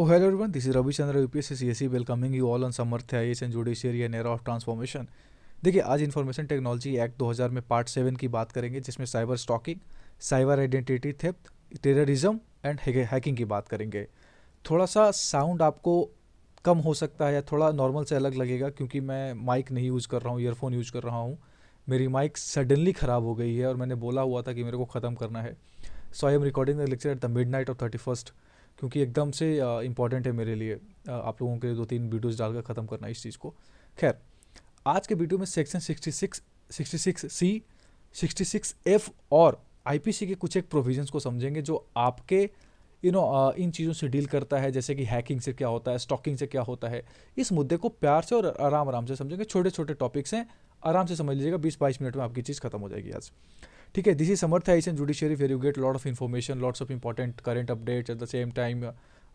Oh, hello everyone. This is Ravi Chandra UPSC CSE welcoming you all on Samarthya IAS and Judiciary and Era of Transformation. देखिए आज information technology act 2000 में part 7 की बात करेंगे जिसमें cyber stalking, cyber identity theft, terrorism and hacking की बात करेंगे। थोड़ा सा साउंड आपको कम हो सकता है या थोड़ा नॉर्मल से अलग लगेगा क्योंकि मैं माइक नहीं यूज़ कर रहा हूँ, ईयरफोन यूज़ कर रहा हूँ। मेरी माइक सडनली ख़राब हो गई है और मैंने बोला हुआ था कि मेरे को ख़त्म करना है। So I am recording the lecture at the midnight of 31st क्योंकि एकदम से इम्पॉर्टेंट है मेरे लिए आप लोगों के 2-3 वीडियोस डालकर ख़त्म करना इस चीज़ को। खैर, आज के वीडियो में सेक्शन 66C, 66F और आईपीसी के कुछ एक प्रोविजंस को समझेंगे जो आपके इन चीज़ों से डील करता है, जैसे कि हैकिंग से क्या होता है, स्टॉकिंग से क्या होता है। इस मुद्दे को प्यार से और आराम आराम से समझेंगे। छोटे छोटे टॉपिक्स हैं, आराम से समझ लीजिएगा। 20-22 मिनट में आपकी चीज़ खत्म हो जाएगी आज। ठीक है, this is Samarth Asian judiciary where you get lot of information, lots of important current updates at the same time.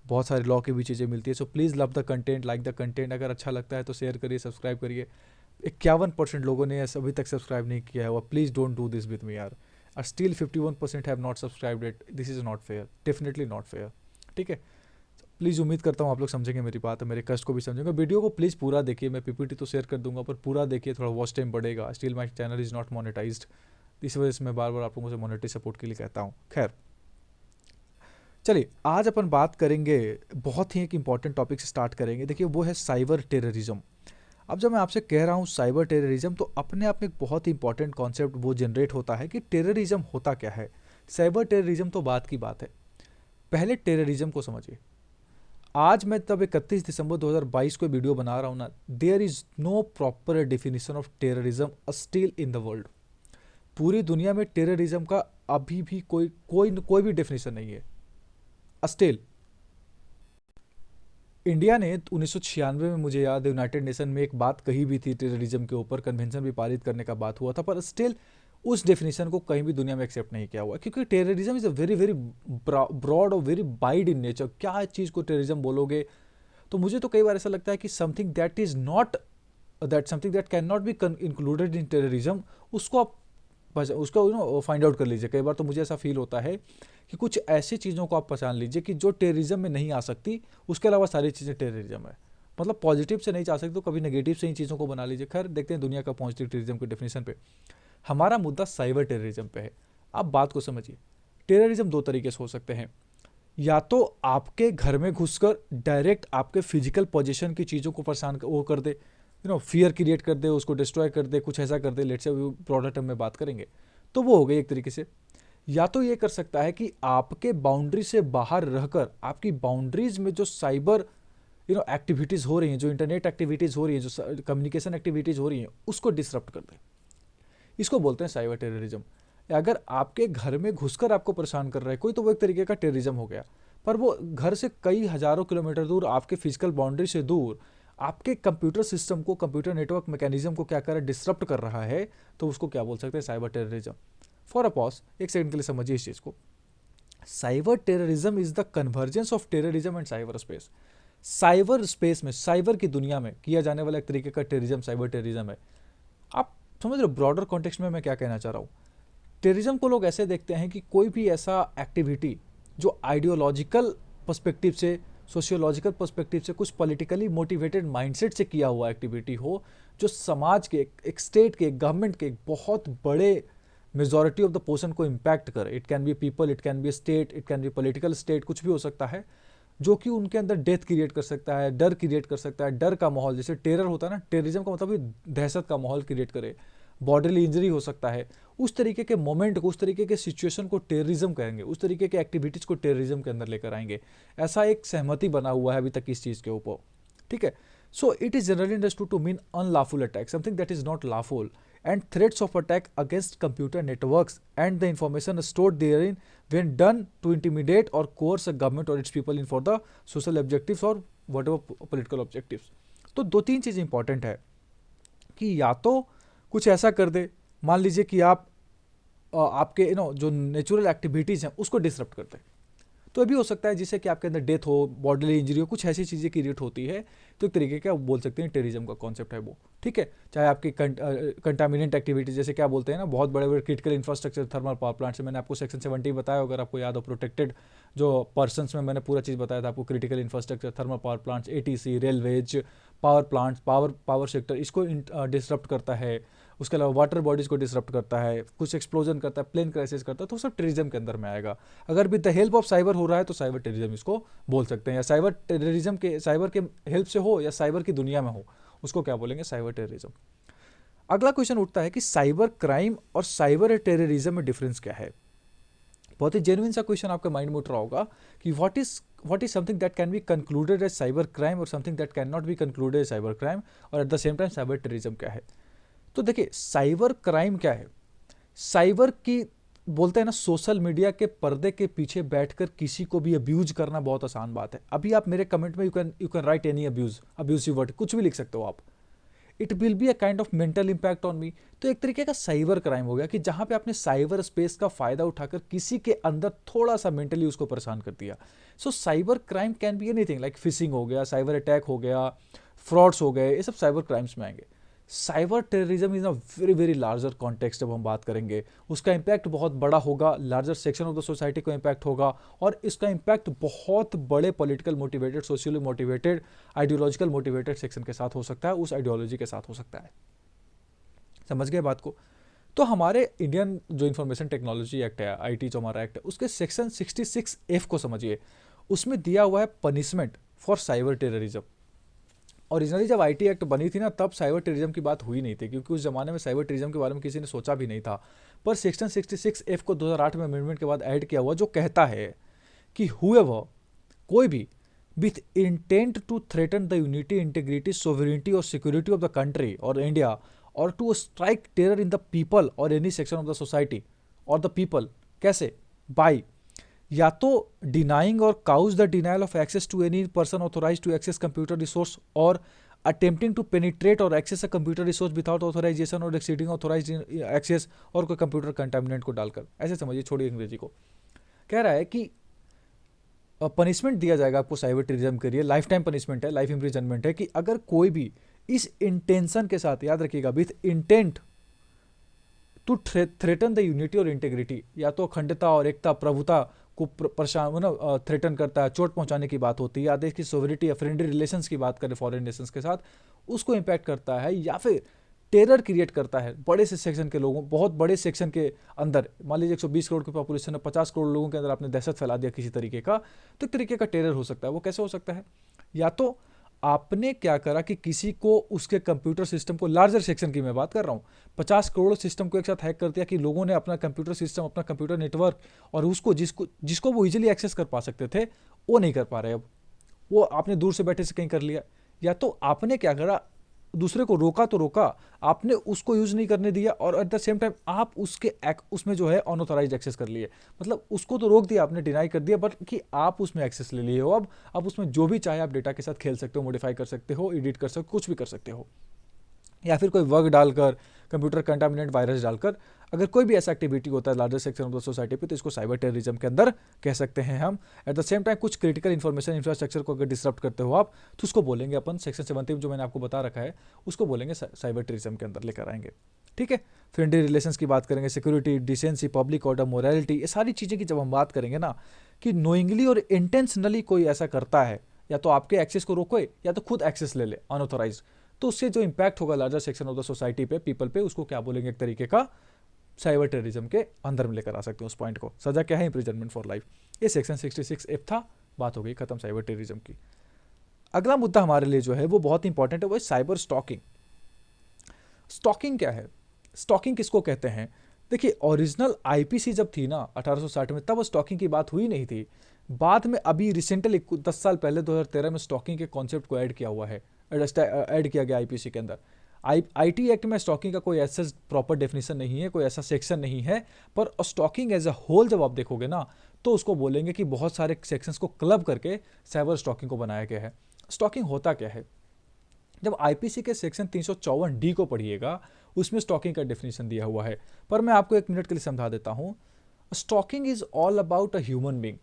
बहुत सारे लॉ की भी चीज़ें मिलती है। So please love the content, like the content. अगर अच्छा लगता है तो शेयर करिए, सब्सक्राइब करिए। 51% लोगों ने अभी तक सब्सक्राइब नहीं किया है और please don't do this with me यार। Still 51% have not subscribed it. This is not fair, definitely not fair. ठीक है, प्लीज़ उम्मीद करता हूँ आप लोग समझेंगे मेरी बात, मेरे कष्ट को भी समझेंगे। वीडियो को प्लीज़ पूरा देखिए। मैं पीपीटी तो शेयर कर दूंगा पर पूरा देखिए, थोड़ा वॉच टाइम बढ़ेगा। Still my channel is not monetised, इस वजह से मैं बार बार आप लोगों से मॉनेटरी सपोर्ट के लिए कहता हूँ। खैर, चलिए आज अपन बात करेंगे, बहुत ही एक इंपॉर्टेंट टॉपिक से स्टार्ट करेंगे। देखिए वो है साइबर टेररिज्म। अब जब मैं आपसे कह रहा हूँ साइबर टेररिज्म तो अपने आप में एक बहुत ही इंपॉर्टेंट कॉन्सेप्ट वो जनरेट होता है कि टेररिज्म होता क्या है। साइबर टेररिज्म तो बात की बात है, पहले टेररिज्म को समझिए। आज मैं तब 31 दिसंबर 2022 को वीडियो बना रहा हूँ ना, there is no proper definition of terrorism still in the world. पूरी दुनिया में टेररिज्म का अभी भी कोई भी डेफिनेशन नहीं है स्टिल। इंडिया ने 1996 में, मुझे याद है, यूनाइटेड नेशन में एक बात कही भी थी टेररिज्म के ऊपर, कन्वेंशन भी पारित करने का बात हुआ था, पर स्टिल उस डेफिनेशन को कहीं भी दुनिया में एक्सेप्ट नहीं किया हुआ क्योंकि terrorism is a very very broad और वेरी वाइड इन नेचर। क्या चीज़ को टेररिज्म बोलोगे? तो मुझे तो कई बार ऐसा लगता है कि something that is not, that something that can not be included in terrorism, उसको आप उसको फाइंड आउट कर लीजिए। कई बार तो मुझे ऐसा फील होता है कि कुछ ऐसी चीज़ों को आप पहचान लीजिए कि जो टेररिज्म में नहीं आ सकती, उसके अलावा सारी चीज़ें टेररिज्म है। मतलब पॉजिटिव से नहीं जा सकते तो कभी नेगेटिव से ही चीज़ों को बना लीजिए। खैर, देखते हैं दुनिया का पहुंचती टेररिज्म की डेफिनेशन पे। हमारा मुद्दा साइबर टेररिज्म पे है। आप बात को समझिए। टेररिज्म दो तरीके से हो सकते हैं। या तो आपके घर में घुसकर डायरेक्ट आपके फिजिकल पोजीशन की चीज़ों को परेशान वो कर दे, फियर क्रिएट कर दे, उसको डिस्ट्रॉय कर दे, कुछ ऐसा कर दे। लेट्स से ब्रॉडर टर्म में बात करेंगे तो वो हो गई एक तरीके से। या तो ये कर सकता है कि आपके बाउंड्री से बाहर रहकर आपकी बाउंड्रीज में जो साइबर एक्टिविटीज़ हो रही हैं, जो इंटरनेट एक्टिविटीज़ हो रही हैं, जो कम्युनिकेशन एक्टिविटीज़ हो रही हैं, उसको डिसरप्ट कर दे। इसको बोलते हैं साइबर टेररिज्म। अगर आपके घर में घुसकर आपको परेशान कर रहा है कोई तो वो एक तरीके का टेररिज्म हो गया। पर वो घर से कई हजारों किलोमीटर दूर, आपके फिजिकल बाउंड्री से दूर, आपके कंप्यूटर सिस्टम को, कंप्यूटर नेटवर्क मैकेनिज्म को क्या कर रहा है, डिसरप्ट कर रहा है, तो उसको क्या बोल सकते हैं, cyber terrorism. For a pause, एक सेकंड के लिए समझिए इस चीज़ को। Cyber terrorism is the convergence of terrorism and cyber space. Cyber space में, साइबर की दुनिया में किया जाने वाला एक तरीके का टेररिज्म साइबर टेररिज्म है। आप समझ रहे हो ब्रॉडर कॉन्टेक्स्ट में मैं क्या कहना चाह रहा हूँ? टेररिज्म को लोग ऐसे देखते हैं कि कोई भी ऐसा एक्टिविटी जो आइडियोलॉजिकल पर्सपेक्टिव से, सोशियोलॉजिकल पर्सपेक्टिव से, कुछ पॉलिटिकली मोटिवेटेड माइंडसेट से किया हुआ एक्टिविटी हो, जो समाज के, एक स्टेट के, गवर्नमेंट के एक बहुत बड़े मेजॉरिटी ऑफ द पोर्शन को इम्पैक्ट करे। It can be people, it can be state, it can be political state, कुछ भी हो सकता है, जो कि उनके अंदर डेथ क्रिएट कर सकता है, डर क्रिएट कर सकता है, डर का माहौल। जैसे टेरर होता है ना, टेररिज्म का मतलब भी दहशत का माहौल क्रिएट करे, बॉडीली इंजरी हो सकता है। उस तरीके के मोमेंट को, उस तरीके के सिचुएशन को टेररिज्म कहेंगे, उस तरीके के एक्टिविटीज़ को टेररिज्म के अंदर लेकर आएंगे। ऐसा एक सहमति बना हुआ है अभी तक इस चीज़ के ऊपर। ठीक है, so it is generally understood to mean unlawful attack, something that is not lawful, and threats of attack against computer networks and the information stored therein when done to intimidate or coerce a government or its people in for the social objectives or whatever political objectives। तो दो तीन चीज़ important है कि या तो कुछ ऐसा कर दे, मान लीजिए कि आप आपके जो नेचुरल एक्टिविटीज़ हैं उसको डिसरप्ट कर दे। तो ये भी हो सकता है जिससे कि आपके अंदर डेथ हो, बॉडीली इंजरी हो, कुछ ऐसी चीज़ें क्रिएट होती है। तो एक तरीके का बोल सकते हैं टेररिज्म का कॉन्सेप्ट है वो, ठीक है। चाहे आपकी कंटामिनेंट एक्टिविटी, जैसे क्या बोलते हैं ना, बहुत बड़े बड़े critical infrastructure, thermal power plant से मैंने आपको सेक्शन 70 बताया, अगर आपको याद हो, प्रोटेक्टेड जो पर्सन्स में मैंने पूरा चीज़ बताया था आपको, critical infrastructure, thermal power plants, ATC, railways, power plants, power sector, इसको डिसरप्ट करता है। उसके अलावा वाटर बॉडीज़ को डिसरप्ट करता है, कुछ एक्सप्लोजन करता है, प्लेन क्राइसिस करता है, तो सब टेररिज्म के अंदर में आएगा। अगर with the help of cyber हो रहा है तो साइबर टेररिज्म इसको बोल सकते हैं, या साइबर टेररिज्म के साइबर के हेल्प से हो या साइबर की दुनिया में हो, उसको क्या बोलेंगे, साइबर टेररिज्म। अगला क्वेश्चन उठता है कि साइबर क्राइम और साइबर टेररिज्म में डिफरेंस क्या है। बहुत ही जेन्युइन सा क्वेश्चन आपके माइंड में उठ रहा होगा कि what is something that can be concluded as cyber crime और something that can not be concluded as cyber crime, और at the same time cyber terrorism क्या है। तो देखिए, साइबर क्राइम क्या है। साइबर की बोलते हैं ना, सोशल मीडिया के पर्दे के पीछे बैठकर किसी को भी अब्यूज करना बहुत आसान बात है। अभी आप मेरे कमेंट में you can write any abusive word, कुछ भी लिख सकते हो आप। It will be a kind of mental impact on me. तो एक तरीके का साइबर क्राइम हो गया कि जहां पे आपने साइबर स्पेस का फायदा उठाकर किसी के अंदर थोड़ा सा मेंटली उसको परेशान कर दिया। सो cyber crime can be anything, like fishing हो गया, साइबर अटैक हो गया, फ्रॉड्स हो गए, ये सब साइबर क्राइम्स में आएंगे। Cyber terrorism is a very very larger context. जब हम बात करेंगे उसका इम्पैक्ट बहुत बड़ा होगा, larger section of the society को इम्पैक्ट होगा, और इसका इम्पैक्ट बहुत बड़े political motivated, socially motivated, ideological motivated section के साथ हो सकता है, उस आइडियोलॉजी के साथ हो सकता है। समझ गए बात को। तो हमारे इंडियन जो इंफॉर्मेशन टेक्नोलॉजी एक्ट है, आईटी जो हमारा एक्ट है, उसके सेक्शन 66F को समझिए। उसमें दिया हुआ है punishment for cyber terrorism. Originally जब आईटी एक्ट बनी थी ना, तब साइबर टेररिज्म की बात हुई नहीं थी, क्योंकि उस जमाने में साइबर टेररिज्म के बारे में किसी ने सोचा भी नहीं था। पर सेक्शन 66F को 2008 में अमेंडमेंट के बाद ऐड किया हुआ, जो कहता है कि हुएवर, कोई भी, with intent to threaten the unity, integrity, sovereignty और सिक्योरिटी ऑफ द कंट्री और इंडिया, और to strike terror in the people और any section of the society और द पीपल। कैसे? बाई या तो डिनाइंग और cause the denial of access to any person authorise to access computer resource, और attempting to penetrate और access a computer resource without authorisation और exceeding authorise access, और कोई कंप्यूटर कंटामिनेंट को डालकर। ऐसे समझिए, छोड़िए अंग्रेजी को। कह रहा है कि पनिशमेंट दिया जाएगा आपको साइबर टेररिज्म के लिए, लाइफ टाइम पनिशमेंट है, लाइफ इम्प्रिजनमेंट है, कि अगर कोई भी इस इंटेंशन के साथ, याद रखिएगा, with intent to threaten the unity और इंटेग्रिटी, या तो अखंडता और एकता, प्रभुता को परेशान थ्रेटन करता है, चोट पहुंचाने की बात होती है, या देश की सोवरिटी या फ्रेंडली रिलेशंस की बात करें फॉरेन नेशंस के साथ, उसको इम्पैक्ट करता है, या फिर टेरर क्रिएट करता है बड़े से सेक्शन के लोगों, बहुत बड़े सेक्शन के अंदर। मान लीजिए 120 करोड़ की पॉपुलेशन है, 50 करोड़ लोगों के अंदर आपने दहशत फैला दिया किसी तरीके का, तो एक तरीके का टेरर हो सकता है। वो कैसे हो सकता है? या तो आपने क्या करा कि किसी को उसके कंप्यूटर सिस्टम को, लार्जर सेक्शन की मैं बात कर रहा हूँ, 50 करोड़ सिस्टम को एक साथ हैक कर दिया, कि लोगों ने अपना कंप्यूटर सिस्टम, अपना कंप्यूटर नेटवर्क, और उसको जिसको वो इजीली एक्सेस कर पा सकते थे, वो नहीं कर पा रहे। अब वो आपने दूर से बैठे से कहीं कर लिया। या तो आपने क्या करा, दूसरे को रोका तो रोका, आपने उसको यूज नहीं करने दिया, और एट द सेम टाइम आप उसमें जो है अनऑथराइज्ड एक्सेस कर लिए। मतलब उसको तो रोक दिया आपने, डिनाई कर दिया, बट कि आप उसमें एक्सेस ले लिए हो। अब आप उसमें जो भी चाहे आप डेटा के साथ खेल सकते हो, मॉडिफाई कर सकते हो, एडिट कर सकते हो, कुछ भी कर सकते हो। या फिर कोई वर्क डालकर, कंप्यूटर कंटामिनेट वायरस डालकर, अगर कोई भी ऐसा एक्टिविटी होता है larger section of the society पे, तो इसको साइबर टेररिज्म के अंदर कह सकते हैं हम। एट द सेम टाइम कुछ क्रिटिकल इन्फॉर्मेशन इंफ्रास्ट्रक्चर को अगर डिसरप्ट करते हो आप, तो उसको बोलेंगे अपन, सेक्शन 70 जो मैंने आपको बता रखा है, उसको बोलेंगे साइबर टेररिज्म के अंदर लेकर आएंगे। ठीक है। फ्रेंडली रिलेशंस की बात करेंगे, security, decency, public order, morality, ये सारी चीज़ें की जब हम बात करेंगे ना, कि नोइंगली और इंटेंशनली कोई ऐसा करता है, या तो आपके एक्सेस को रोके, या तो खुद एक्सेस ले ले अनऑथोराइज, तो उससे जो इंपैक्ट होगा larger section of the society पे, पीपल पे, उसको क्या बोलेंगे, एक तरीके का साइबर टेररिज्म के अंदर में लेकर आ सकते हैं उस पॉइंट को। सजा क्या है? Imprisonment for life. ये सेक्शन 66F था। बात हो गई खत्म साइबर टेररिज्म की। अगला मुद्दा हमारे लिए जो है वो बहुत इंपॉर्टेंट है, वो है साइबर स्टॉकिंग। स्टॉकिंग क्या है? स्टॉकिंग किसको कहते हैं? देखिए, ओरिजिनल आईपीसी जब थी ना 1860 में, तब स्टॉकिंग की बात हुई नहीं थी। बाद में अभी रिसेंटली 10 साल पहले 2013 में स्टॉकिंग के कॉन्सेप्ट को ऐड किया हुआ है, ऐड किया गया आईपीसी के अंदर। आईटी एक्ट में स्टॉकिंग का कोई ऐसा प्रॉपर डेफिनेशन नहीं है, कोई ऐसा सेक्शन नहीं है, पर स्टॉकिंग एज अ होल जब आप देखोगे ना, तो उसको बोलेंगे कि बहुत सारे सेक्शंस को क्लब करके साइबर स्टॉकिंग को बनाया गया है। स्टॉकिंग होता क्या है? जब आईपीसी के सेक्शन 354D को पढ़िएगा, उसमें स्टॉकिंग का डेफिनेशन दिया हुआ है, पर मैं आपको 1 मिनट के लिए समझा देता हूँ। Stalking is all about a human being.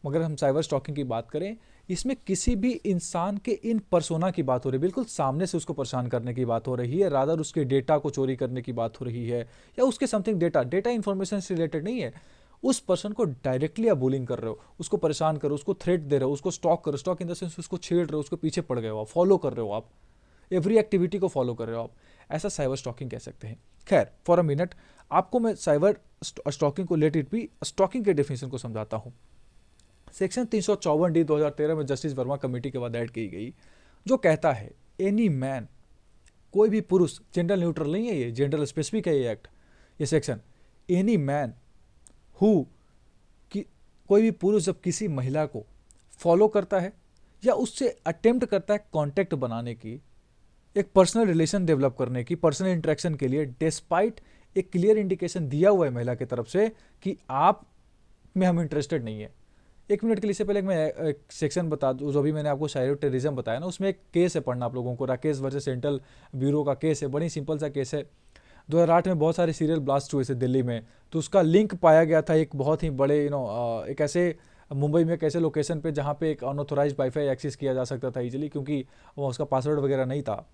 मगर हम साइबर स्टॉकिंग की बात करें, इसमें किसी भी इंसान के इन पर्सोना की बात हो रही है, बिल्कुल सामने से उसको परेशान करने की बात हो रही है, रादर उसके डेटा को चोरी करने की बात हो रही है, या उसके समथिंग डेटा इन्फॉर्मेशन से रिलेटेड नहीं है, उस पर्सन को डायरेक्टली आप बुलिंग कर रहे हो, उसको परेशान करो, उसको थ्रेट दे रहे हो, उसको स्टॉक करो, स्टॉक इन द सेंस उसको छेड़ रहे हो, उसको पीछे पड़ गए हो, आप फॉलो कर रहे हो, आप एवरी एक्टिविटी को फॉलो कर रहे हो आप, ऐसा साइबर स्टॉकिंग कह सकते हैं। खैर फॉर अ मिनट आपको मैं साइबर स्टॉकिंग को लेट इट बी स्टॉकिंग के डेफिनेशन को समझाता हूं। सेक्शन 354D 2013 में जस्टिस वर्मा कमेटी के बाद ऐड की गई, जो कहता है एनी मैन, कोई भी पुरुष, जेंडर न्यूट्रल नहीं है, ये जेंडर स्पेसिफिक है ये एक्ट, ये सेक्शन, एनी मैन हु, कि कोई भी पुरुष जब किसी महिला को फॉलो करता है या उससे अटेम्प्ट करता है कांटेक्ट बनाने की, एक पर्सनल रिलेशन डेवलप करने की, पर्सनल इंटरेक्शन के लिए, डिस्पाइट एक क्लियर इंडिकेशन दिया हुआ है महिला की तरफ से कि आप में हम इंटरेस्टेड नहीं है। एक मिनट के लिए, इससे पहले मैं एक सेक्शन बता दूं, जो भी मैंने आपको साइबर टेररिज्म बताया ना, उसमें एक केस है पढ़ना आप लोगों को, राकेश वर्सेस सेंट्रल ब्यूरो का केस है, बड़ी सिंपल सा केस है। 2008 में बहुत सारे सीरियल ब्लास्ट हुए थे दिल्ली में, तो उसका लिंक पाया गया था एक बहुत ही बड़े एक ऐसे मुंबई में एक ऐसे लोकेशन पे जहाँ पे एक अनऑथोराइज्ड वाईफाई एक्सेस किया जा सकता था इजीली, क्योंकि वो उसका पासवर्ड वगैरह नहीं था।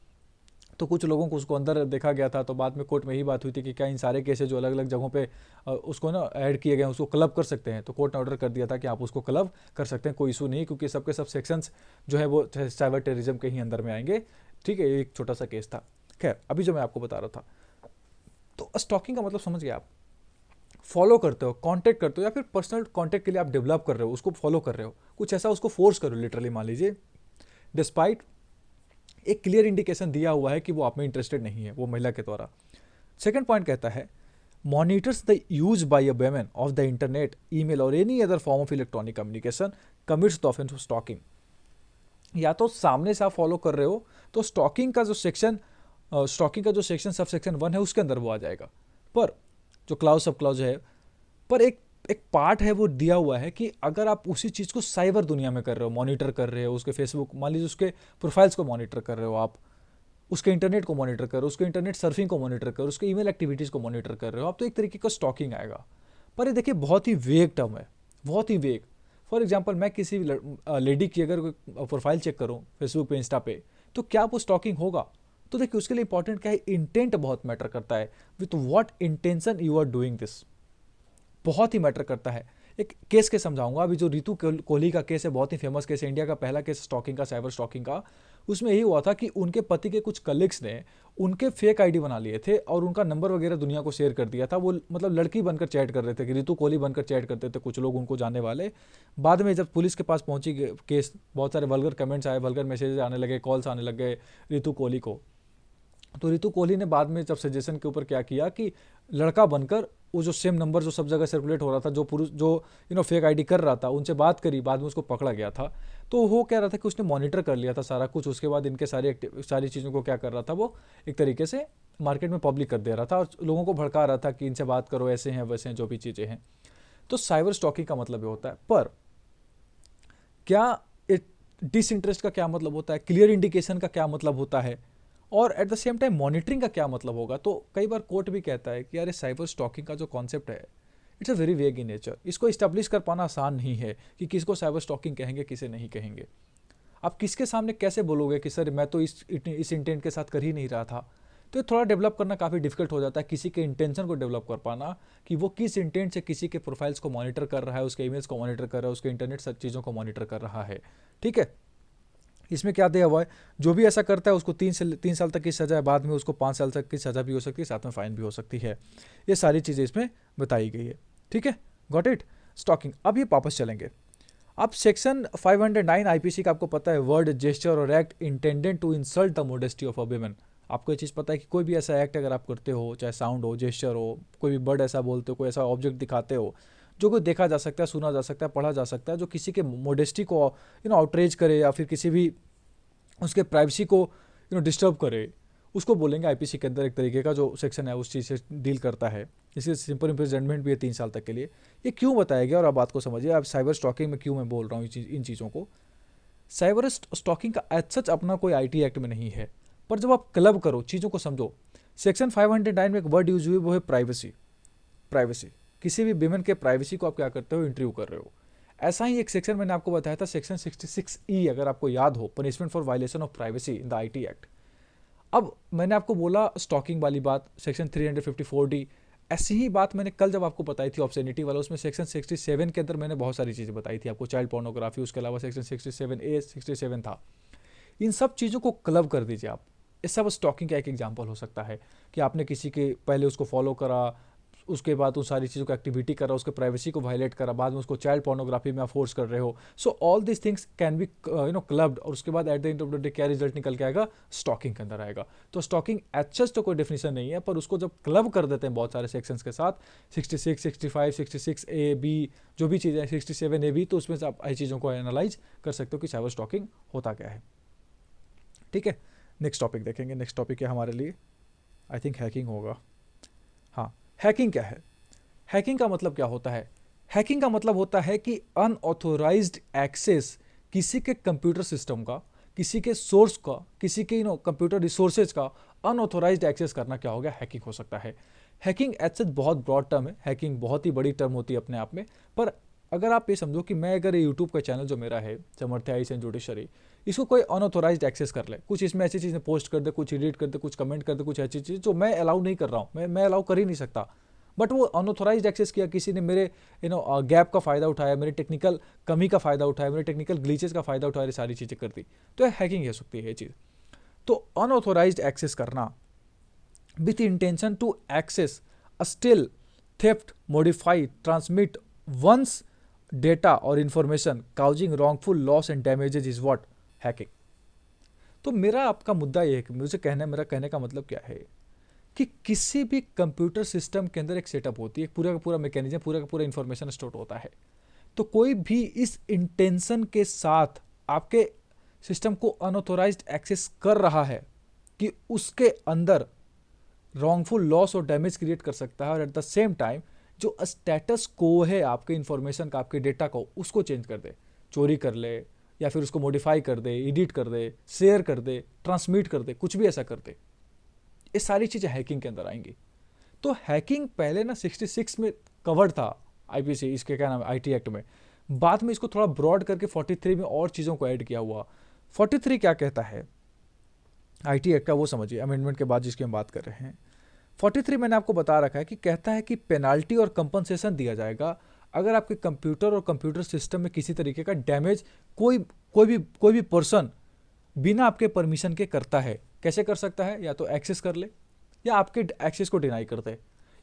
तो कुछ लोगों को उसको अंदर देखा गया था, तो बाद में कोर्ट में ही बात हुई थी कि क्या इन सारे केसेस जो अलग अलग जगहों पे उसको ना ऐड किए गए हैं उसको क्लब कर सकते हैं, तो कोर्ट ने ऑर्डर कर दिया था कि आप उसको क्लब कर सकते हैं, कोई इशू नहीं, क्योंकि सबके सब सेक्शंस जो है वो साइबर टेररिज्म के ही अंदर में आएंगे। ठीक है, एक छोटा सा केस था। खैर अभी जो मैं आपको बता रहा था, तो स्टॉकिंग का मतलब समझ गया आप, फॉलो करते हो, कांटेक्ट करते हो, या फिर पर्सनल कांटेक्ट के लिए आप डेवलप कर रहे हो, उसको फॉलो कर रहे हो, कुछ ऐसा उसको फोर्स करो लिटरली, मान लीजिए डिस्पाइट एक क्लियर इंडिकेशन दिया हुआ है कि वो आप में इंटरेस्टेड नहीं है, वो महिला के द्वारा। सेकंड पॉइंट कहता है monitors the use by a women of the internet, email और any other form of electronic communication commits the offence of stalking. या तो सामने से आप फॉलो कर रहे हो तो स्टॉकिंग का जो सेक्शन सब सेक्शन 1 है उसके अंदर वो आ जाएगा, पर जो क्लाउज सब क्लाउज है, पर एक एक पार्ट है वो दिया हुआ है कि अगर आप उसी चीज़ को साइबर दुनिया में कर रहे हो, मॉनिटर कर रहे हो, उसके फेसबुक मान लीजिए उसके प्रोफाइल्स को मॉनिटर कर रहे हो आप, उसके इंटरनेट को मॉनिटर कर रहे हो, उसके इंटरनेट सर्फिंग को मॉनिटर कर रहे हो, उसके ईमेल एक्टिविटीज़ को मॉनिटर कर रहे हो आप, तो एक तरीके का स्टॉकिंग आएगा। पर ये देखिए बहुत ही वेग टर्म है, बहुत ही वेग। फॉर एग्जाम्पल मैं किसी लेडी की अगर प्रोफाइल चेक करूँ फेसबुक पे, इंस्टा पे, तो क्या वो स्टॉकिंग होगा? तो देखिए उसके लिए इंपॉर्टेंट क्या है, इंटेंट बहुत मैटर करता है, with what intention you are doing this, बहुत ही मैटर करता है। एक केस के समझाऊंगा, अभी जो रितु कोहली का केस है, बहुत ही फेमस केस है, इंडिया का पहला केस स्टॉकिंग का, साइबर स्टॉकिंग का। उसमें यही हुआ था कि उनके पति के कुछ कलीग्स ने उनके फेक आईडी बना लिए थे और उनका नंबर वगैरह दुनिया को शेयर कर दिया था। वो मतलब लड़की बनकर चैट कर रहे थे, कि रितु कोहली बनकर चैट करते थे कुछ लोग उनको जानने वाले। बाद में जब पुलिस के पास पहुंची केस, बहुत सारे वल्गर कमेंट्स आए, वल्गर मैसेजेस आने लगे, कॉल्स आने लग गए रितु कोहली को। तो रितु कोहली ने बाद में जब सजेशन के ऊपर क्या किया कि लड़का बनकर वो जो सेम नंबर जो सब जगह सर्कुलेट हो रहा था, जो पुरुष जो फेक आईडी कर रहा था, उनसे बात करी, बाद में उसको पकड़ा गया था। तो वो कह रहा था कि उसने मॉनिटर कर लिया था सारा कुछ, उसके बाद इनके सारी चीज़ों को क्या कर रहा था, वो एक तरीके से मार्केट में पब्लिक कर दे रहा था और लोगों को भड़का रहा था कि इनसे बात करो, ऐसे हैं वैसे हैं, जो भी चीज़ें हैं। तो साइबर स्टॉकिंग का मतलब ये होता है। पर क्या डिसइंटरेस्ट का क्या मतलब होता है, क्लियर इंडिकेशन का क्या मतलब होता है, और at the same time monitoring का क्या मतलब होगा? तो कई बार कोर्ट भी कहता है कि यार साइबर स्टॉकिंग का जो कॉन्सेप्ट है, it's a very vague in nature. इसको इस्टेब्लिश कर पाना आसान नहीं है कि किसको साइबर स्टॉकिंग कहेंगे, किसे नहीं कहेंगे। आप किसके सामने कैसे बोलोगे कि सर मैं तो इस इंटेंट के साथ कर ही नहीं रहा था? तो थोड़ा डेवलप करना काफ़ी डिफिकल्ट हो जाता है, किसी के इंटेंशन को डेवलप कर पाना, कि वो किस इंटेंट से किसी के प्रोफाइल्स को मॉनिटर कर रहा है, उसके ईमेल्स को मॉनिटर कर रहा है, उसके इंटरनेट सब चीज़ों को मॉनिटर कर रहा है। ठीक है, इसमें क्या दिया हुआ है, जो भी ऐसा करता है उसको 3 साल तक की सजा है, बाद में उसको 5 साल तक की सजा भी हो सकती है, साथ में फाइन भी हो सकती है। ये सारी चीज़ें इसमें बताई गई है। ठीक है, गॉट इट। स्टॉकिंग। अब ये वापस चलेंगे। अब सेक्शन 509 आईपीसी का आपको पता है, वर्ड, जेस्चर और act intended to insult the modesty of a women. आपको ये चीज़ पता है कि कोई भी ऐसा एक्ट अगर आप करते हो, चाहे साउंड हो, जेस्चर हो, कोई भी वर्ड ऐसा बोलते हो, कोई ऐसा ऑब्जेक्ट दिखाते हो जो कोई देखा जा सकता है, सुना जा सकता है, पढ़ा जा सकता है, जो किसी के मोडेस्टी को आउटरेज करे या फिर किसी भी उसके प्राइवेसी को डिस्टर्ब करे, उसको बोलेंगे आईपीसी के अंदर। एक तरीके का जो सेक्शन है उस चीज़ से डील करता है। इसके सिंपल इम्प्रिजनमेंट भी है 3 साल तक के लिए। ये क्यों बताया गया, और आप बात को समझिए, आप साइबर स्टॉकिंग में क्यों मैं बोल रहा हूँ इन चीज़ों को। साइबर स्टॉकिंग का एज सच अपना कोई आईटी एक्ट में नहीं है, पर जब आप क्लब करो, चीज़ों को समझो। सेक्शन 509 में एक वर्ड यूज हुई, वो है प्राइवेसी। प्राइवेसी, किसी भी विमेन के प्राइवेसी को आप क्या करते हो, इंटरव्यू कर रहे हो। ऐसा ही एक सेक्शन मैंने आपको बताया था, सेक्शन 66E, अगर आपको याद हो, punishment for violation of privacy in the IT act. अब मैंने आपको बोला स्टॉकिंग वाली बात, सेक्शन 354D। ऐसी ही बात मैंने कल जब आपको बताई थी ऑब्ससेनिटी वाला, उसमें सेक्शन 67 के अंदर मैंने बहुत सारी चीज़ें बताई थी आपको, चाइल्ड पोर्नोग्राफी, उसके अलावा सेक्शन 67A 67 था। इन सब चीज़ों को क्लब कर दीजिए आप। इस सब स्टॉकिंग का एक एग्जाम्पल हो सकता है कि आपने किसी के पहले उसको फॉलो करा, उसके बाद उन सारी चीज़ों को एक्टिविटी करा, उसके प्राइवेसी को वायलेट करा, बाद में उसको चाइल्ड पोर्नोग्राफी में आप फोर्स कर रहे हो। So all this things can be clubbed, और उसके बाद at the end of the day क्या रिजल्ट निकल के आएगा, स्टॉकिंग के अंदर आएगा। तो स्टॉकिंग एच तो कोई डेफिनेशन नहीं है, पर उसको जब क्लब कर देते हैं बहुत सारे सेक्शंस के साथ, 66, 65, 66A, B, जो भी चीज़ें 67A, B, तो उसमें से आप ऐसी चीज़ों को एनालाइज कर सकते हो कि साइबर स्टॉकिंग होता क्या है। ठीक है, नेक्स्ट टॉपिक देखेंगे। नेक्स्ट टॉपिक है हमारे लिए, आई थिंक हैकिंग होगा। हाँ, हैकिंग क्या है? हैकिंग का मतलब क्या होता है? हैकिंग का मतलब होता है कि अनऑथोराइज्ड एक्सेस किसी के कंप्यूटर सिस्टम का, किसी के सोर्स का, किसी के कंप्यूटर रिसोर्सेज का अनऑथोराइज्ड एक्सेस करना क्या हो गया, हैकिंग हो सकता है। हैकिंग एज बहुत ब्रॉड टर्म है, हैकिंग बहुत ही बड़ी टर्म होती है अपने आप में। पर अगर आप ये समझो कि मैं अगर यूट्यूब का चैनल जो मेरा है, समर्थ्य आईएएस एंड जुडिशरी, इसको कोई अनऑथोराइज्ड एक्सेस कर ले, कुछ इसमें ऐसी चीज़ें पोस्ट कर दे, कुछ एडिट कर दे, कुछ कमेंट कर दे, कुछ ऐसी चीज़ जो मैं अलाउ नहीं कर रहा हूँ, मैं अलाउ कर ही नहीं सकता, बट वो अनऑथोराइज्ड एक्सेस किया, किसी ने मेरे गैप का फ़ायदा उठाया, मेरे टेक्निकल कमी का फ़ायदा उठाया, मेरे टेक्निकल ग्लिचेस का फ़ायदा उठाया, सारी चीज़ें कर दी, तो हैकिंग हो सकती है ये चीज़। तो अनऑथोराइज्ड एक्सेस करना with intention to access, steal, theft, modify, transmit one's data or information causing wrongful loss and damages is what? Hacking। तो मेरा आपका मुद्दा ये है कि मेरा कहने का मतलब क्या है कि किसी भी कंप्यूटर सिस्टम के अंदर एक सेटअप होती है, पूरा का पूरा मैकेनिज्म, पूरा का पूरा इंफॉर्मेशन स्टोर होता है। तो कोई भी इस इंटेंशन के साथ आपके सिस्टम को अनऑथोराइज्ड एक्सेस कर रहा है कि उसके अंदर रॉन्गफुल लॉस और डैमेज क्रिएट कर सकता है, और एट द सेम टाइम जो स्टेटस को है आपके इन्फॉर्मेशन का, आपके डेटा को, उसको चेंज कर दे, चोरी कर ले, या फिर उसको मॉडिफाई कर दे, एडिट कर दे, शेयर कर दे, ट्रांसमिट कर दे, कुछ भी ऐसा कर दे, ये सारी चीज़ें हैकिंग के अंदर आएंगी। तो हैकिंग पहले ना 66 में कवर्ड था, आईपीसी, इसके क्या नाम है, आईटी एक्ट में। बाद में इसको थोड़ा ब्रॉड करके 43 में और चीज़ों को ऐड किया हुआ। 43 क्या कहता है आईटी एक्ट का, वो समझिए, अमेंडमेंट के बाद जिसकी हम बात कर रहे हैं। 43 मैंने आपको बता रखा है कि कहता है कि पेनाल्टी और कंपनसेशन दिया जाएगा अगर आपके कंप्यूटर और कंप्यूटर सिस्टम में किसी तरीके का डैमेज कोई भी पर्सन बिना आपके परमिशन के करता है। कैसे कर सकता है? या तो एक्सेस कर ले, या आपके एक्सेस को डिनाई कर दे,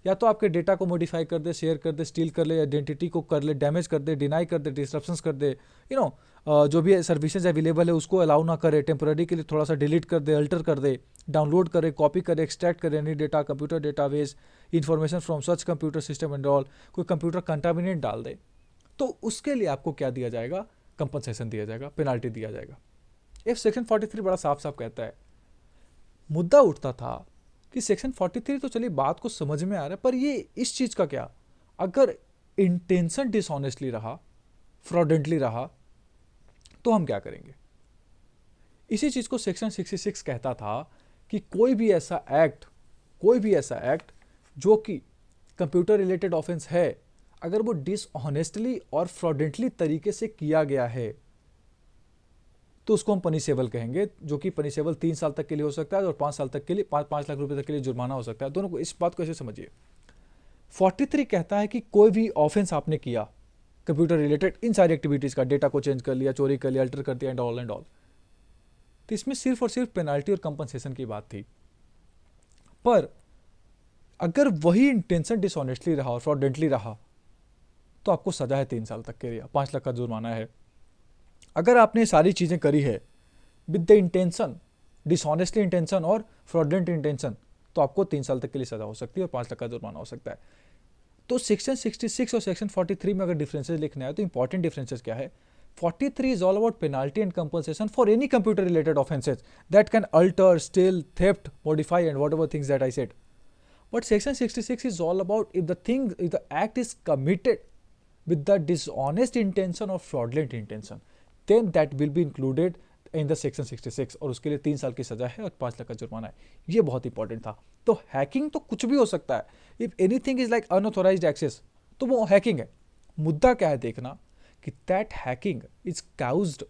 या तो आपके डेटा को मॉडिफाई कर दे, शेयर कर दे, स्टील कर ले, आइडेंटिटी को कर ले, डैमेज कर दे, डिनाई कर दे, डिस्ट्रप्शंस कर दे, जो भी सर्विसेज अवेलेबल है उसको अलाउ ना करे, टेम्पररी के लिए थोड़ा सा डिलीट कर दे, अल्टर कर दे, डाउनलोड करे, कॉपी करे, एक्सट्रैक्ट करे any data, computer database information from such computer system and all, कोई कंप्यूटर कंटामिनेट डाल दे, तो उसके लिए आपको क्या दिया जाएगा? कंपनसेशन दिया जाएगा, पेनाल्टी दिया जाएगा। इफ सेक्शन 43 बड़ा साफ साफ कहता है। मुद्दा उठता था कि सेक्शन 43 तो चलिए बात को समझ में आ रहा है, पर ये इस चीज़ का क्या, अगर इंटेंशन डिसऑनेस्टली रहा, फ्रॉडेंटली रहा, तो हम क्या करेंगे? इसी चीज़ को सेक्शन 66 कहता था कि कोई भी ऐसा एक्ट जो कि कंप्यूटर रिलेटेड ऑफेंस है, अगर वो डिसऑनेस्टली और फ्रॉडेंटली तरीके से किया गया है, तो उसको हम पनिशेबल कहेंगे, जो कि पनिशेबल 3 साल तक के लिए हो सकता है और 5 साल तक के लिए 5 लाख रुपए तक के लिए जुर्माना हो सकता है। दोनों को, इस बात को ऐसे समझिए। 43 कहता है कि कोई भी ऑफेंस आपने किया कंप्यूटर रिलेटेड, इन सारी एक्टिविटीज का, डेटा को चेंज कर लिया, चोरी कर लिया, अल्टर कर दिया, एंड ऑल, तो इसमें सिर्फ और सिर्फ पेनाल्टी और कंपनसेशन की बात थी। पर अगर वही इंटेंशन डिसऑनेस्टली रहा और फ्रॉडेंटली रहा, तो आपको सजा है 3 साल तक के लिए, 5 लाख का जुर्माना है। अगर आपने सारी चीज़ें करी है with the intention, dishonestly intention और फ्रॉडेंट इंटेंशन, तो आपको 3 साल तक के लिए सजा हो सकती है और 5 लाख का जुर्माना हो सकता है। तो सेक्शन 66 और सेक्शन 43 में अगर डिफरेंसेस लिखने आए तो इंपॉर्टेंट डिफरेंसेस क्या है? 43 is all about penalty and compensation for any computer related offenses that can alter, steal, theft, modify and whatever things that I said. But section 66 is all about if the act is committed with the dishonest intention or fraudulent intention, then that will be included in the section 66 और उसके लिए 3 साल की सजा है और 5 लाख का जुर्माना है। ये बहुत इंपॉर्टेंट था। तो हैकिंग तो कुछ भी हो सकता है। If anything is like unauthorised access, तो वो हैकिंग है। मुद्दा क्या है देखना कि that hacking is caused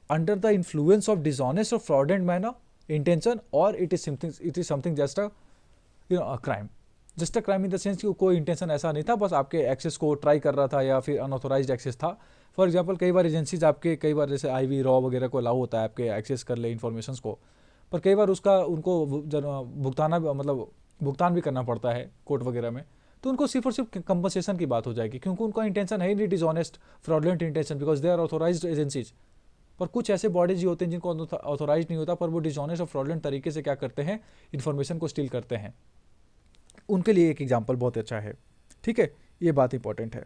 under the influence of dishonest or fraudulent manner intention or it is something just a a crime. Just a crime in the sense कि कोई इंटेंशन ऐसा नहीं था, बस आपके एक्सेस को ट्राई कर रहा था या फिर अनऑथोराइज्ड एक्सेस था. फॉर एग्जांपल कई बार एजेंसीज आपके कई बार जैसे आईवी रॉ वगैरह को अलाउ होता है आपके एक्सेस कर ले इन्फॉर्मेशन को, पर कई बार उसका उनको भुगताना मतलब भुगतान भी करना पड़ता है कोर्ट वगैरह में, तो उनको सिर्फ और सिर्फ कंपनसेशन की बात हो जाएगी क्योंकि उनका इंटेंशन है नहीं dishonest fraudulent intention because they are authorised agencies. पर कुछ ऐसे बॉडीज ही होते हैं जिनको ऑथोराइज नहीं होता पर वो डिसऑनेस्ट और फ्रॉडलेंट तरीके से क्या करते हैं, इन्फॉर्मेशन को स्टील करते हैं. उनके लिए एक एग्जाम्पल बहुत अच्छा है. ठीक है, ये बात इंपॉर्टेंट है.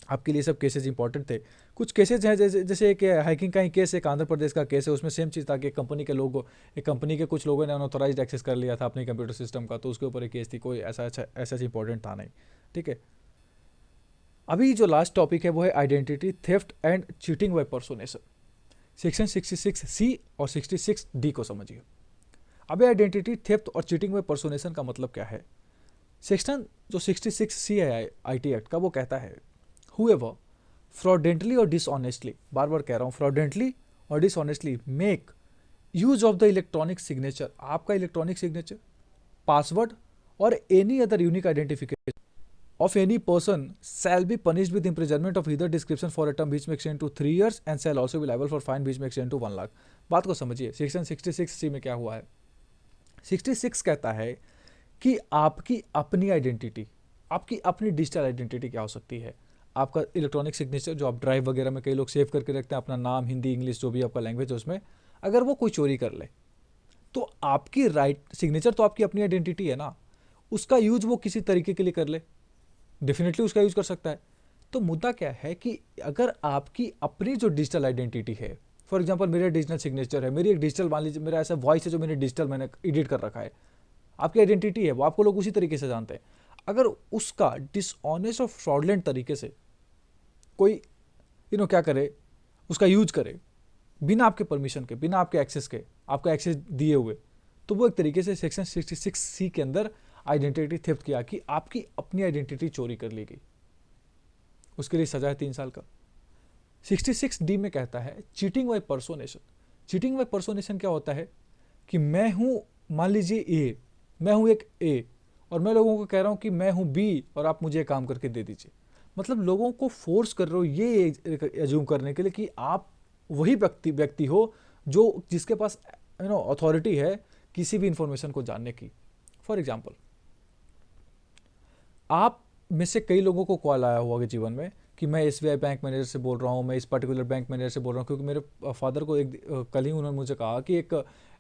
आपके लिए सब केसेस इंपॉर्टेंट थे. कुछ केसेज हैं जैसे एक हैकिंग का ही केस, एक आंध्र प्रदेश का केस है, उसमें सेम चीज़ था कि एक कंपनी के कुछ लोगों ने अनऑथोराइज्ड एक्सेस कर लिया था अपने कंप्यूटर सिस्टम का, तो उसके ऊपर एक केस थी. कोई ऐसा इंपॉर्टेंट था नहीं. ठीक है, अभी जो लास्ट टॉपिक है वो है identity theft and cheating by personation. Section 66C और 66D को समझिए. अभी आइडेंटिटी थेफ्ट और चीटिंग बाय पर्सोनेशन का मतलब क्या है. सेक्शन जो 66C है आईटी एक्ट का वो कहता है whoever fraudulently or dishonestly, बार बार कह रहा हूँ, fraudulently और dishonestly make use of the electronic signature, आपका इलेक्ट्रॉनिक सिग्नेचर, पासवर्ड और any other unique identification of any person shall be punished with imprisonment of either description for a term which may extend to 3 years and shall also be liable for fine which may extend to 1 lakh. बात को समझिए. Section 66C में क्या हुआ है. 66 कहता है कि आपकी अपनी आइडेंटिटी, आपकी अपनी डिजिटल आइडेंटिटी क्या हो सकती है. आपका इलेक्ट्रॉनिक सिग्नेचर जो आप ड्राइव वगैरह में कई लोग सेव करके रखते हैं, अपना नाम, हिंदी, इंग्लिश, जो भी आपका लैंग्वेज है उसमें, अगर वो कोई चोरी कर ले तो आपकी सिग्नेचर तो आपकी अपनी आइडेंटिटी है ना, उसका यूज वो किसी तरीके के लिए कर ले, डेफिनेटली उसका यूज कर सकता है. तो मुद्दा क्या है कि अगर आपकी अपनी जो डिजिटल आइडेंटिटी है, फॉर एग्जाम्पल मेरा डिजिटल सिग्नेचर है, मेरी एक डिजिटल, मान लीजिए मेरा ऐसा वॉइस है जो मैंने डिजिटल मैंने एडिट कर रखा है, आपकी आइडेंटिटी है वो, आपको लोग उसी तरीके से जानते हैं. अगर उसका डिसऑनेस्ट और फ्रॉडलेंट तरीके से कोई क्या करे, उसका यूज करे बिना आपके परमिशन के, बिना आपके एक्सेस के, आपका एक्सेस दिए हुए, तो वो एक तरीके से सेक्शन 66C के अंदर आइडेंटिटी थेफ्ट किया कि आपकी अपनी आइडेंटिटी चोरी कर ली गई. उसके लिए सजा है 3 साल का. 66D में कहता है चीटिंग बाय पर्सोनेशन. चीटिंग बाय पर्सोनेशन क्या होता है कि मैं हूं, मान लीजिए ए, मैं हूं एक ए और मैं लोगों को कह रहा हूं कि मैं हूं बी और आप मुझे काम करके दे दीजिए. मतलब लोगों को फोर्स कर रहे हो ये एज्यूम करने के लिए कि आप वही व्यक्ति हो जो जिसके पास अथॉरिटी है किसी भी इंफॉर्मेशन को जानने की. फॉर एग्जाम्पल, आप में से कई लोगों को कॉल आया होगा जीवन में कि मैं एसबीआई बैंक मैनेजर से बोल रहा हूँ, मैं इस पर्टिकुलर बैंक मैनेजर से बोल रहा हूँ, क्योंकि मेरे फादर को कल ही उन्होंने मुझे कहा कि एक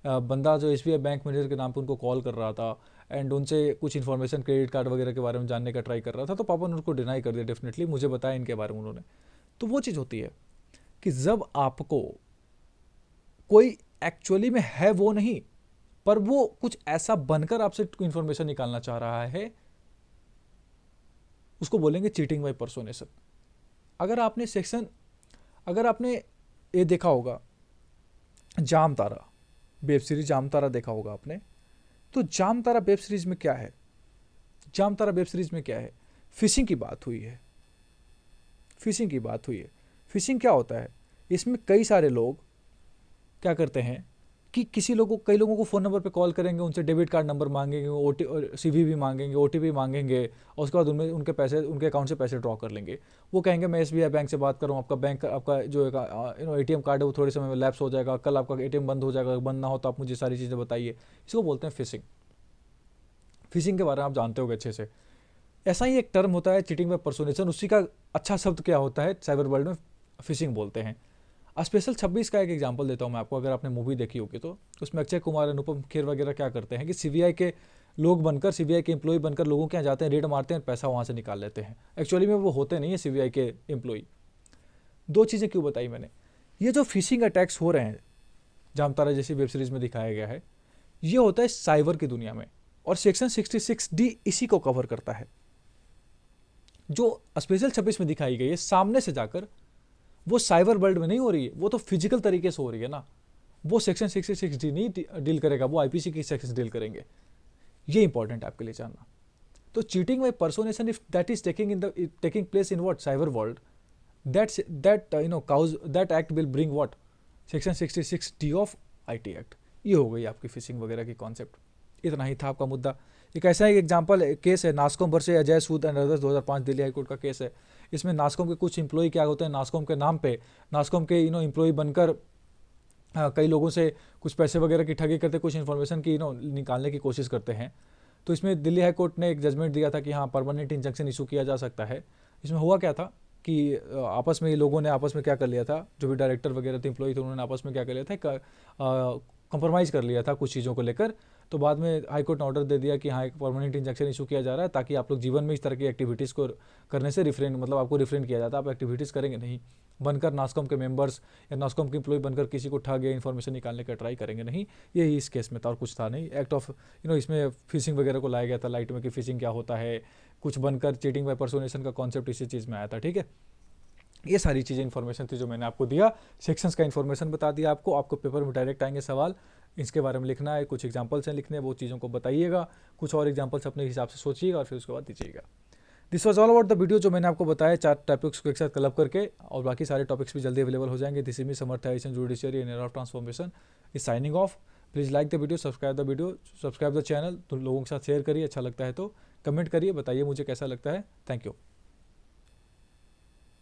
बंदा जो एसबीआई बैंक मैनेजर के नाम पे उनको कॉल कर रहा था एंड उनसे कुछ इन्फॉर्मेशन क्रेडिट कार्ड वगैरह के बारे में जानने का ट्राई कर रहा था. तो पापा ने उनको डिनाई कर दिया, डेफिनेटली मुझे बताया इनके बारे में उन्होंने. तो वो चीज़ होती है कि जब आपको कोई एक्चुअली में है वो नहीं, पर वो कुछ ऐसा बनकर आपसे इन्फॉर्मेशन निकालना चाह रहा है, उसको बोलेंगे चीटिंग बाय पर्सोनेशन. अगर आपने ये देखा होगा जाम तारा वेब सीरीज, जाम तारा देखा होगा आपने, तो जाम तारा वेब सीरीज में क्या है, जाम तारा वेब सीरीज में क्या है, फिशिंग की बात हुई है. फिशिंग क्या होता है, इसमें कई सारे लोग क्या करते हैं कि कई लोगों को फ़ोन नंबर पे कॉल करेंगे, उनसे डेबिट कार्ड नंबर मांगेंगे, सीवीवी मांगेंगे, ओटीपी मांगेंगे और उसके बाद उनके अकाउंट से पैसे ड्रॉ कर लेंगे. वो कहेंगे मैं एसबीआई बैंक से बात कर रहा हूँ, आपका जो एटीएम कार्ड है वो थोड़े समय में लैप्स हो जाएगा, कल आपका एटीएम बंद हो जाएगा, बंद ना हो तो आप मुझे सारी चीज़ें बताइए. इसको बोलते हैं फिशिंग. फिशिंग के बारे में आप जानते होगे अच्छे से. ऐसा ही एक टर्म होता है चीटिंग बाय पर्सोनेशन, उसी का अच्छा शब्द क्या होता है साइबर वर्ल्ड में, फिशिंग बोलते हैं. स्पेशल 26 का एक एग्जांपल देता हूँ मैं आपको, अगर आपने मूवी देखी होगी तो उसमें अक्षय कुमार, अनुपम खेर वगैरह क्या करते हैं कि सीबीआई के लोग बनकर, सीबीआई के एम्प्लॉय बनकर लोगों के यहाँ जाते हैं, रेड मारते हैं, पैसा वहाँ से निकाल लेते हैं. एक्चुअली में वो होते नहीं है सीबीआई के एम्प्लॉय. 2 चीज़ें क्यों बताई मैंने. ये जो फिशिंग अटैक्स हो रहे हैं जामतारा जैसी वेब सीरीज में दिखाया गया है, ये होता है साइबर की दुनिया में, और सेक्शन 66D इसी को कवर करता है. जो स्पेशल 26 में दिखाई गई है सामने से जाकर, वो साइबर वर्ल्ड में नहीं हो रही है, वो तो फिजिकल तरीके से हो रही है ना. वो सेक्शन 66D नहीं डील करेगा, वो आईपीसी की सेक्शन डील करेंगे. ये इंपॉर्टेंट है आपके लिए जानना. तो cheating by personation if that is taking place in what cyber world, that act will bring what, section 66D of IT act. ये हो गई आपकी फिशिंग वगैरह की कॉन्सेप्ट। इतना ही था आपका मुद्दा। एक ऐसा ही एग्जांपल केस है NASSCOM versus Ajay Sood and others 2005 Delhi high court का केस है। इसमें नास्कॉम के कुछ एम्प्लॉय क्या होते हैं, नास्कॉम के नाम पे नास्कॉम के एम्प्लॉय बनकर कई लोगों से कुछ पैसे वगैरह की ठगी करते, कुछ इन्फॉर्मेशन की निकालने की कोशिश करते हैं। तो इसमें दिल्ली हाई कोर्ट ने एक जजमेंट दिया था कि हाँ परमानेंट इंजंक्शन इशू किया जा सकता है। इसमें हुआ क्या था कि आपस में ये लोगों ने आपस में क्या कर लिया था, जो भी डायरेक्टर वगैरह थे, एम्प्लॉय थे, उन्होंने आपस में क्या कर लिया था, कंप्रोमाइज़ कर लिया था कुछ चीज़ों को लेकर। तो बाद में हाईकोर्ट ने ऑर्डर दे दिया कि हाँ एक परमानेंट इंजंक्शन इशू किया जा रहा है, ताकि आप लोग जीवन में इस तरह की एक्टिविटीज़ को करने से रिफ्रेन, मतलब आपको रिफ्रेन किया जाता है, आप एक्टिविटीज़ करेंगे नहीं, बनकर नास्कॉम के मेंबर्स या नास्कॉम के एम्प्लॉय बनकर किसी को ठग या इन्फॉर्मेशन निकालने का ट्राई करेंगे नहीं। यही इस केस में था और कुछ था नहीं। एक्ट ऑफ इसमें फिशिंग वगैरह को लाया गया था लाइट में कि फिशिंग क्या होता है, कुछ बनकर चीटिंग बाय पर्सोनेशन का कॉन्सेप्ट इसी चीज़ में आया था। ठीक है, ये सारी चीज़ें इन्फॉर्मेशन थी जो मैंने आपको दिया, सेक्शंस का इन्फॉर्मेशन बता दिया आपको पेपर में डायरेक्ट आएंगे सवाल, इसके बारे में लिखना है, कुछ एग्जांपल्स हैं लिखने, वो चीज़ों को बताइएगा, कुछ और एग्जांपल्स अपने हिसाब से सोचिएगा और फिर उसके बाद दीजिएगा। This was all about the video जो मैंने आपको बताया 4 टॉपिक्स को एक साथ क्लब करके, और बाकी सारे टॉपिक्स भी जल्दी अवेलेबल हो जाएंगे। This is me summarization judiciary and era of transformation is signing off. Please like the video, subscribe the channel, तो लोगों के साथ शेयर करिए, अच्छा लगता है तो कमेंट करिए, बताइए मुझे कैसा लगता है। Thank you.